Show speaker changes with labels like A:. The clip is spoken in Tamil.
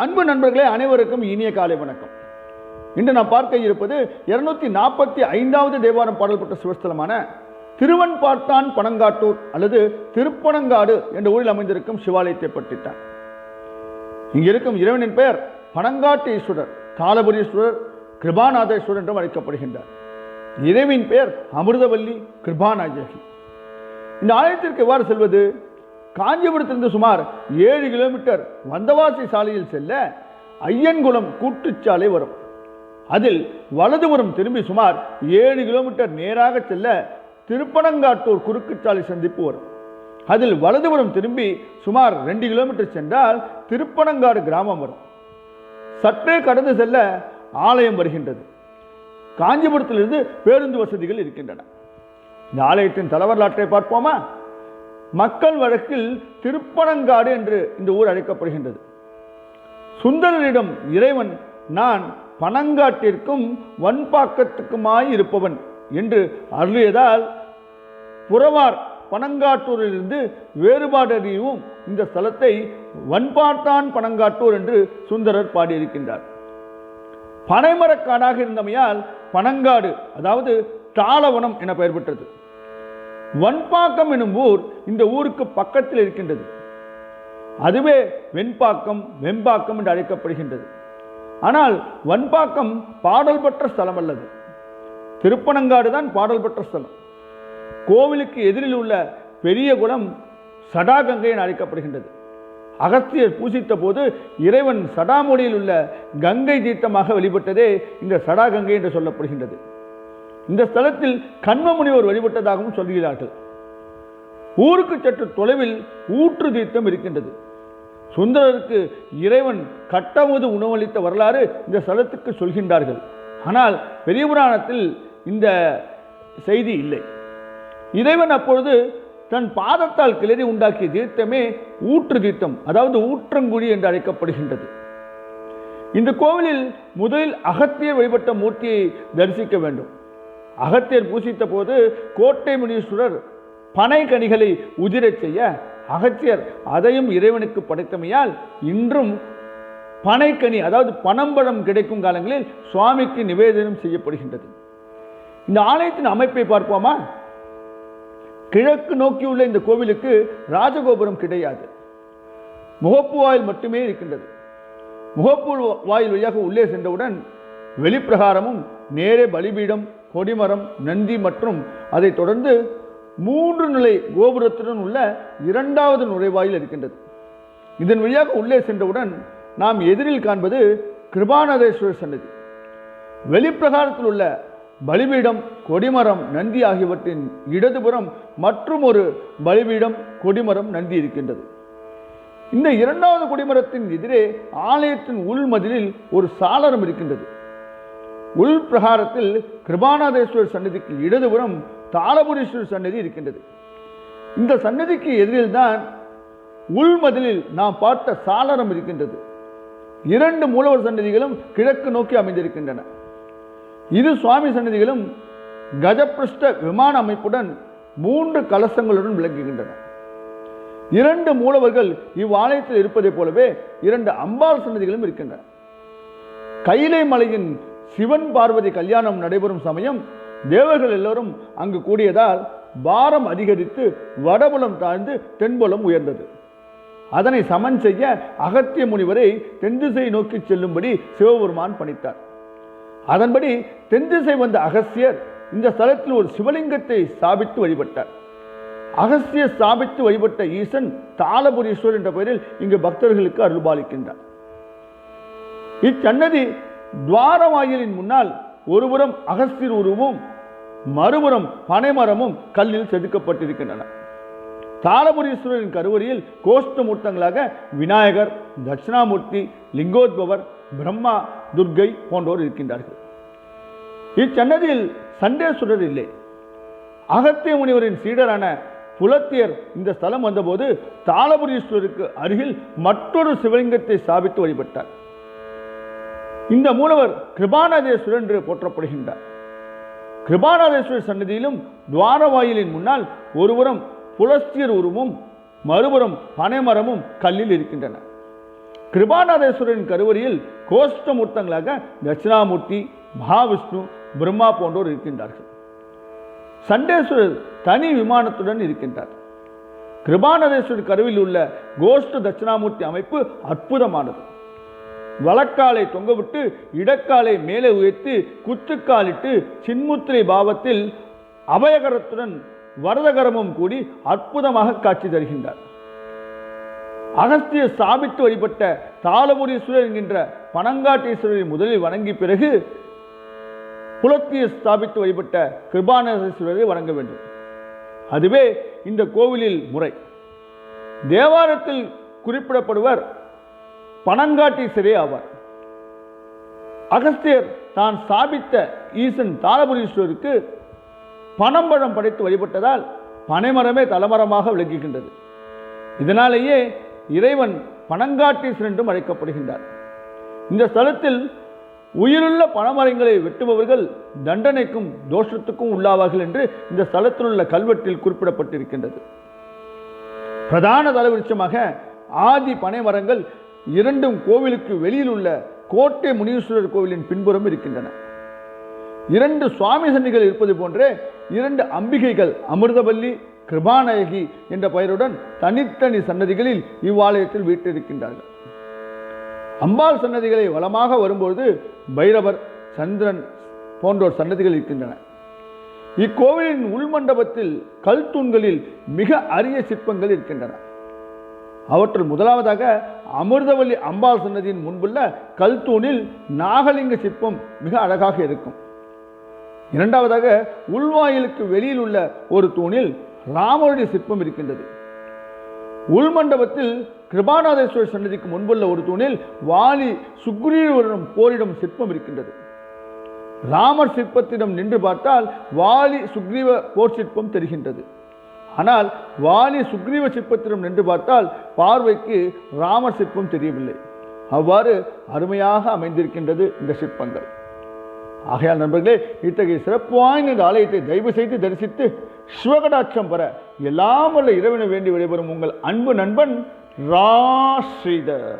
A: அன்பு நண்பர்களே, அனைவருக்கும் இனிய காலை வணக்கம். இன்று நாம் பார்க்க இருப்பது 245வது தேவாரம் பாடல் பெற்ற சிவஸ்தலமான திருவன்பார்த்தான் பனங்காட்டூர் அல்லது திருப்பனங்காடு என்ற ஊரில் அமைந்திருக்கும் சிவாலயத்தை பற்றித்தான். இங்கு இருக்கும் இறைவனின் பெயர் பனங்காட்டீஸ்வரர், காலபுரீஸ்வரர், கிருபாநாதேஸ்வரர் என்றும் அழைக்கப்படுகின்றார். இறைவின் பெயர் அமிர்தவல்லி கிருபாநாயகி. இந்த ஆலயத்திற்கு எவ்வாறு செல்வது? காஞ்சிபுரத்திலிருந்து சுமார் 7 கிலோமீட்டர் வந்தவாசி சாலையில் செல்ல ஐயன்குளம் கூட்டுச்சாலை வரும். அதில் வலதுபுறம் திரும்பி சுமார் 7 கிலோமீட்டர் நேராக செல்ல திருப்பனங்காட்டூர் குறுக்குச்சாலை சந்திப்பு வரும். அதில் வலதுபுறம் திரும்பி சுமார் 2 கிலோமீட்டர் சென்றால் திருப்பனங்காடு கிராமம் வரும். சற்றே கடந்து செல்ல ஆலயம் வருகின்றது. காஞ்சிபுரத்திலிருந்து பேருந்து வசதிகள் இருக்கின்றன. இந்த ஆலயத்தின் தலைவரலாற்றை பார்ப்போமா? மக்கள் வழக்கில் திருப்பனங்காடு என்று இந்த ஊர் அழைக்கப்படுகின்றது. சுந்தரரிடம் இறைவன் நான் பனங்காட்டிற்கும் வன்பாக்கத்துக்குமாய் இருப்பவன் என்று அருளியதால் புறவார் பனங்காட்டூரிலிருந்து வேறுபாடறியும் இந்த ஸ்தலத்தை வன்பார்த்தான் பனங்காட்டூர் என்று சுந்தரர் பாடியிருக்கின்றார். பனைமரக்காடாக இருந்தமையால் பனங்காடு, அதாவது தாளவனம் என பெயர் பெற்றது. வன்பாக்கம் எனும் ஊர் இந்த ஊருக்கு பக்கத்தில் இருக்கின்றது. அதுவே வெண்பாக்கம், வெம்பாக்கம் என்று அழைக்கப்படுகின்றது. ஆனால் வன்பாக்கம் பாடல் பெற்ற ஸ்தலம் அல்லது. திருப்பனங்காடு தான் பாடல் பெற்ற ஸ்தலம். கோவிலுக்கு எதிரில் உள்ள பெரிய குளம் சடாகங்கை என அழைக்கப்படுகின்றது. அகஸ்தியர் பூசித்த போது இறைவன் சடாமொழியில் உள்ள கங்கை தீர்த்தமாக வெளிப்பட்டதே இந்த சடாகங்கை என்று சொல்லப்படுகின்றது. இந்த ஸ்தலத்தில் கண்ம முனிவர் வழிபட்டதாகவும் சொல்கிறார்கள். ஊருக்கு சற்று தொலைவில் ஊற்று தீர்த்தம் இருக்கின்றது. சுந்தரருக்கு இறைவன் கட்டமுது உணவளித்த வரலாறு இந்த ஸ்தலத்துக்கு சொல்கின்றார்கள். ஆனால் பெரிய புராணத்தில் இந்த செய்தி இல்லை. இறைவன் அப்பொழுது தன் பாதத்தால் கிளறி உண்டாக்கிய தீர்த்தமே ஊற்று தீர்த்தம், அதாவது ஊற்றங்குழி என்று அழைக்கப்படுகின்றது. இந்த கோவிலில் முதலில் அகத்தியர் வழிபட்ட மூர்த்தியை தரிசிக்க வேண்டும். அகத்தியர் பூசித்த போது கோட்டை முனீஸ்வரர் பனை கனிகளை உதிரச் செய்ய அகத்தியர் அதையும் இறைவனுக்கு படைத்தமையால் இன்றும் பனைக்கனி, அதாவது பனம்பழம் கிடைக்கும் காலங்களில் சுவாமிக்கு நிவேதனம் செய்யப்படுகின்றது. இந்த ஆலயத்தின் அமைப்பை பார்ப்போமா? கிழக்கு நோக்கியுள்ள இந்த கோவிலுக்கு ராஜகோபுரம் கிடையாது. முகப்பு வாயில் மட்டுமே இருக்கின்றது. முகப்பு வாயில் வழியாக உள்ளே சென்றவுடன் வெளிப்பிரகாரமும் நேரே பலிபீடம், கொடிமரம், நந்தி மற்றும் அதை தொடர்ந்து 3 நிலை கோபுரத்துடன் உள்ள 2வது நுழைவாயில் இருக்கின்றது. இதன் வழியாக உள்ளே சென்றவுடன் நாம் எதிரில் காண்பது கிருபாநாதேஸ்வரர் சன்னதி. வெளிப்பிரகாரத்தில் உள்ள பலிபீடம், கொடிமரம், நந்தி ஆகியவற்றின் இடதுபுறம் மற்றும் ஒரு பலிபீடம், கொடிமரம், நந்தி இருக்கின்றது. இந்த 2வது கொடிமரத்தின் எதிரே ஆலயத்தின் உள்மதிலில் ஒரு சாளரம் இருக்கின்றது. உள் பிரகாரத்தில் கிருபாநாதேஸ்வரர் சன்னதிக்கு இடதுபுறம் தாளபுரீஸ்வரர் சன்னதி இருக்கின்றது. இந்த சன்னதிக்கு எதிரில் தான் உள்மதிலில் நாம் பார்த்த சாளரம் இருக்கின்றது. 2 மூலவர் சன்னதிகளும் கிழக்கு நோக்கி அமைந்திருக்கின்றன. இரு சுவாமி சன்னதிகளும் கஜபிருஷ்ட விமான அமைப்புடன் 3 கலசங்களுடன் விளங்குகின்றன. 2 மூலவர்கள் இவ்வாலயத்தில் இருப்பதைப் போலவே 2 அம்பாள் சன்னதிகளும் இருக்கின்றன. கைலை மலையின் சிவன் பார்வதி கல்யாணம் நடைபெறும் சமயம் தேவர்கள் எல்லோரும் அங்கு கூடியதால் பாரம் அதிகரித்து வடபுலம் தாழ்ந்து தென்புலம் உயர்ந்தது. அதனை சமன் செய்ய அகத்திய முனிவரை தென்திசை நோக்கி செல்லும்படி சிவபெருமான் பணித்தார். அதன்படி தென்திசை வந்த அகஸ்தியர் இந்த ஸ்தலத்தில் ஒரு சிவலிங்கத்தை ஸ்தாபித்து வழிபட்டார். அகஸ்தியர் ஸ்தாபித்து வழிபட்ட ஈசன் தாளபுரீஸ்வரர் என்ற பெயரில் இங்கு பக்தர்களுக்கு அருள்பாலிக்கின்றார். இச்சன்னதி துவார வாயிலின் முன்னால் ஒருபுறம் அகஸ்தியர் உருவமும் மறுபுறம் பனைமரமும் கல்லில் செதுக்கப்பட்டிருக்கின்றன. தாளபுரீஸ்வரரின் கருவறையில் கோஷ்டமூர்த்தங்களாக விநாயகர், தட்சிணாமூர்த்தி, லிங்கோத்பவர், பிரம்மா, துர்க்கை போன்றோர் இருக்கின்றார்கள். இச்சன்னதியில் சண்டேஸ்வரர் இல்லை. அகத்திய முனிவரின் சீடரான புலத்தியர் இந்த ஸ்தலம் வந்தபோது தாளபுரீஸ்வரருக்கு அருகில் மற்றொரு சிவலிங்கத்தை ஸ்தாபித்து வழிபட்டார். இந்த மூலவர் கிருபாநாதேஸ்வரர் என்று போற்றப்படுகின்றார். கிருபாநாதேஸ்வரர் சன்னதியிலும் துவாரவாயிலின் முன்னால் ஒருபுறம் புலஸ்தியர் உருவமும் மறுபுறம் பனைமரமும் கல்லில் இருக்கின்றன. கிருபாநாதேஸ்வரரின் கருவறையில் கோஷ்டமூர்த்தங்களாக தட்சிணாமூர்த்தி, மகாவிஷ்ணு, பிரம்மா போன்றோர் இருக்கின்றார்கள். சண்டேஸ்வரர் தனி விமானத்துடன் இருக்கின்றார். கிருபாநாதேஸ்வரர் கருவில் உள்ள கோஷ்ட தட்சிணாமூர்த்தி அமைப்பு அற்புதமானது. வலக்காலை தொங்கவிட்டு இடக்காலை மேலே உயர்த்தி குத்துக்காலிட்டு சின்முத்திரை பாவத்தில் அபயகரத்துடன் வரதகரமும் கூடி அற்புதமாக காட்சி தருகின்றார். அகஸ்தியர் ஸ்தாபித்து வழிபட்ட தாளபுரீஸ்வரர் என்கின்ற பனங்காட்டீஸ்வரரை முதலில் வணங்கி பிறகு புலத்தியர் ஸ்தாபித்து வழிபட்ட கிருபாநாதேஸ்வரரை வணங்க வேண்டும். அதுவே இந்த கோவிலில் முறை. தேவாரத்தில் குறிப்பிடப்படுவர் பனங்காட்டீஸ்வரே ஆவார். அகஸ்தியர் தான் ஸ்தாபித்த ஈசன் தாளபுரீஸ்வரருக்கு பனம்பழம் படைத்து வழிபட்டதால் பனைமரமே தலைமரமாக விளங்குகின்றது. இதனாலேயே இறைவன் பனங்காட்டீஸ்வரன் என்றும் அழைக்கப்படுகின்றார். இந்த ஸ்தலத்தில் உயிருள்ள பனைமரங்களை வெட்டுபவர்கள் தண்டனைக்கும் தோஷத்துக்கும் உள்ளாவார்கள் என்று இந்த ஸ்தலத்தில் உள்ள கல்வெட்டில் குறிப்பிடப்பட்டிருக்கின்றது. பிரதான தலவிருட்சமாக ஆதி பனைமரங்கள் இரண்டும் கோவிலுக்கு வெளியில் உள்ள கோட்டை முனீஸ்வரர் கோவிலின் பின்புறம் இருக்கின்றன. இரண்டு சுவாமி சன்னிகள் இருப்பது போன்றே இரண்டு அம்பிகைகள் அமிர்தவல்லி, கிருபாநாயகி என்ற பெயருடன் தனித்தனி சன்னதிகளில் இவ்வாலயத்தில் வீற்றிருக்கின்றார்கள். அம்பாள் சன்னதிகளை வலமாக வரும்போது பைரவர், சந்திரன் போன்றோர் சன்னதிகள் இருக்கின்றன. இக்கோவிலின் உள்மண்டபத்தில் கல் தூண்களில் மிக அரிய சிற்பங்கள் இருக்கின்றன. அவற்றுள் முதலாவதாக அமிர்தவல்லி அம்பாள் சன்னதியின் முன்புள்ள கல் தூணில் நாகலிங்க சிற்பம் மிக அழகாக இருக்கும். இரண்டாவதாக உள்வாயிலுக்கு வெளியில் உள்ள ஒரு தூணில் ராமருடைய சிற்பம் இருக்கின்றது. உள்மண்டபத்தில் கிருபாநாதேஸ்வரர் சன்னதிக்கு முன்புள்ள ஒரு தூணில் வாலி சுக்ரீவனுடன் போரிடும் சிற்பம் இருக்கின்றது. ராமர் சிற்பத்திடம் நின்று பார்த்தால் வாலி சுக்ரீவ போர் சிற்பம் தெரிகின்றது. ஆனால் வாலி சுக்ரீவ சிற்பத்திடம் நின்று பார்த்தால் பார்வைக்கு ராமர் சிற்பம் தெரியவில்லை. அவ்வாறு அருமையாக அமைந்திருக்கின்றது இந்த சிற்பங்கள். ஆகையால் நண்பர்களே, இத்தகைய சிறப்பு வாய்ந்த இந்த ஆலயத்தை தயவு செய்து தரிசித்து சிவகடாட்சம் பெற எல்லாம் வல்ல இறைவனை வேண்டி விடைபெறும் உங்கள் அன்பு நண்பன் ரா ஸ்ரீதர்.